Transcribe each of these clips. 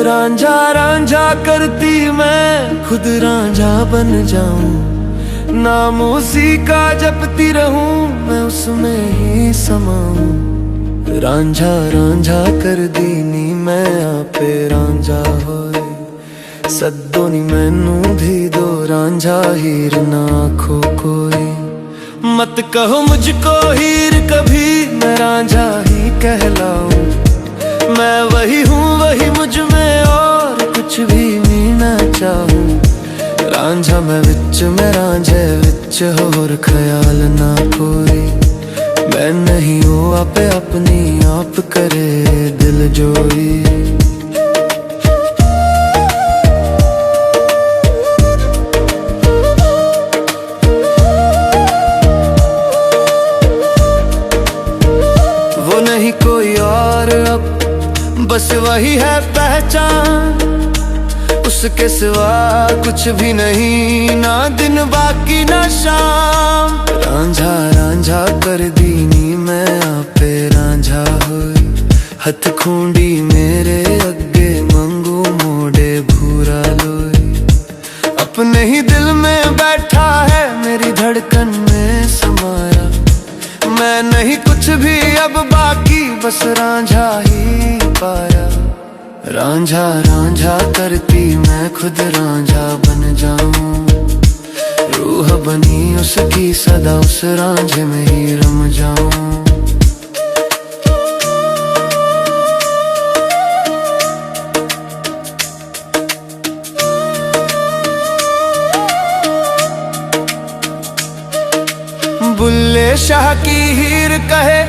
रांझा रांझा करती मैं खुद रांझा बन जाऊं, नाम उसी का जपती रहूं मैं उसमें ही समाऊं। रांझा रांझा कर दी नी मैं आपे रांझा होए, सद्दो नी मैनू भी दो रांझा हीर ना आखो कोई। मत कहो मुझको हीर कभी, मैं रांझा ही कहलाऊं। मैं वही हूँ वही मुझ में और कुछ भी ना चाहूं। रांझा मैं विच में रांझे विच होर ख्याल ना कोई। मैं नहीं हूँ आपे अपनी आप करे दिल जोई। वो नहीं कोई और अब बस वही है पहचान, उसके सिवा कुछ भी नहीं, ना दिन बाकी ना शाम। रांझा रांझा कर दी नी मैं आपे रांझा होई, हथ खूंडी मेरे अगे मंगू मोड़े भूरा लोई। अपने ही दिल में बैठा है मेरी धड़कन में समाया, मैं नहीं कुछ भी अब बाकी बस रांझा ही पाया। रांझा रांझा करती मैं खुद रांझा बन जाऊं, रूह बनी उसकी सदा उस रांझे में ही रम जाऊं। बुल्ले शाह की हीर कहे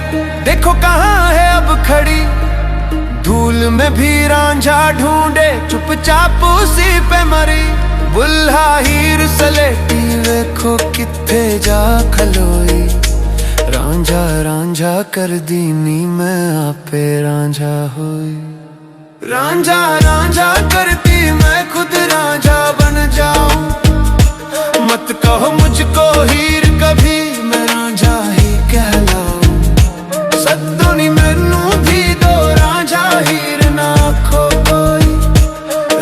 देखो कहाँ है अब खड़ी, धूल में भी रांझा ढूंढे चुपचाप उसी पे मरी। बुल्हा हीर सलेटी देखो किथे जा खलोई, रांझा रांझा कर दी नी मैं आपे रांझा होई। रांझा रांझा करती मैं खुद रांझा बन जाऊं, मत कहो मुझको हीर कभी, मैं रांझा ही कहलाऊं। सद्दो नी मैनू भी दो रांझा हीर ना आखो कोई।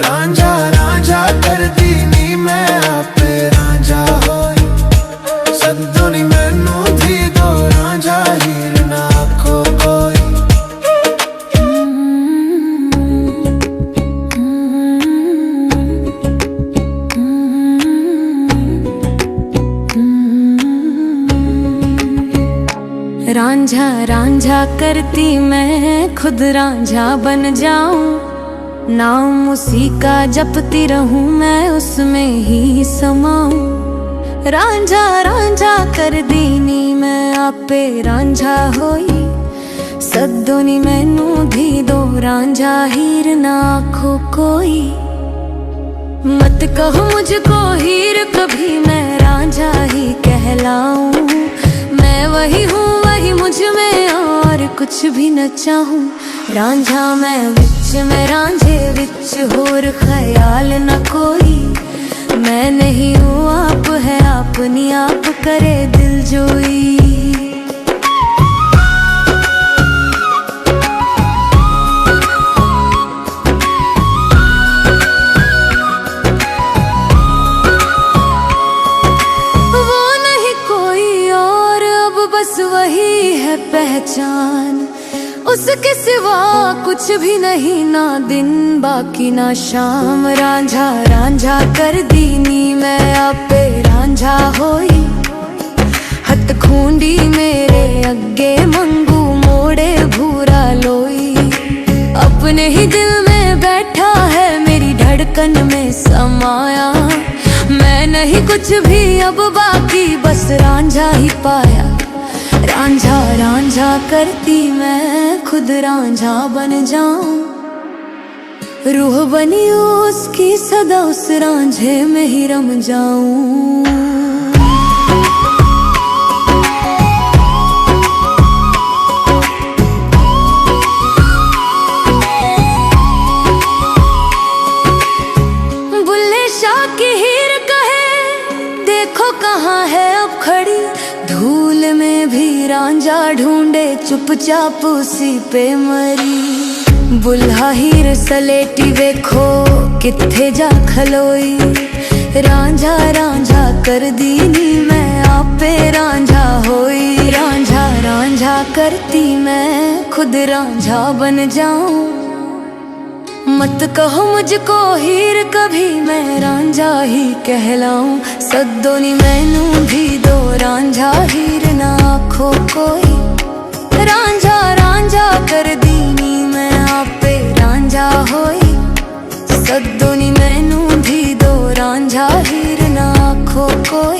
रांझा रांझा कर दी नी मैं आपे रांझा होई, सद्दो नी मैनू भी दो रांझा हीर ना आखो कोई। रांझा रांझा करती मैं खुद रांझा बन जाऊं, नाम उसी का जपती रहूं मैं उसमें ही समाऊं। रांझा रांझा कर दी नी मैं आपे रांझा होई, सद्दो नी मैनू धी दो रांझा हीर ना आखो कोई। मत कहो मुझको हीर कभी, मैं रांझा ही कहलाऊं। मैं वही हूँ वही मुझ में और कुछ भी न चाहूं। रांझा मैं विच में रांझे विच होर ख्याल न कोई। मैं नहीं हूँ आप है अपनी आप करे दिल जोई। बस वही है पहचान, उसके सिवा कुछ भी नहीं, ना दिन बाकी ना शाम। रांझा रांझा कर दी नी मैं आपे रांझा होई, हथ खूंडी मेरे अगे मंगू मोड़े भूरा लोई। अपने ही दिल में बैठा है मेरी धड़कन में समाया, मैं नहीं कुछ भी अब बाकी बस रांझा ही पाया। रांझा रांझा करती मैं खुद रांझा बन जाऊं, रूह बनी उसकी सदा उस रांझे में ही रम जाऊं। बुल्ले शाह की हीर कहे देखो कहाँ है अब खड़ी, धूल में भी रांझा ढूंढे चुपचाप उसी पे मरी। बुल्हा हीर सलेटी वेखो किथे जा खलोई। रांझा रांझा कर दीनी मैं आपे रांझा होई। रांझा रांझा करती मैं खुद रांझा बन जाऊं। मत कहो मुझको हीर कभी मैं रांझा ही कहलाऊं। सद्दो नी मैनू भी दो रांझा हीर ना आखो कोई। रांझा रांझा कर दीनी मैं आपे रांझा होई। सद्दो नी मैनू भी दो रांझा हीर ना आखो कोई।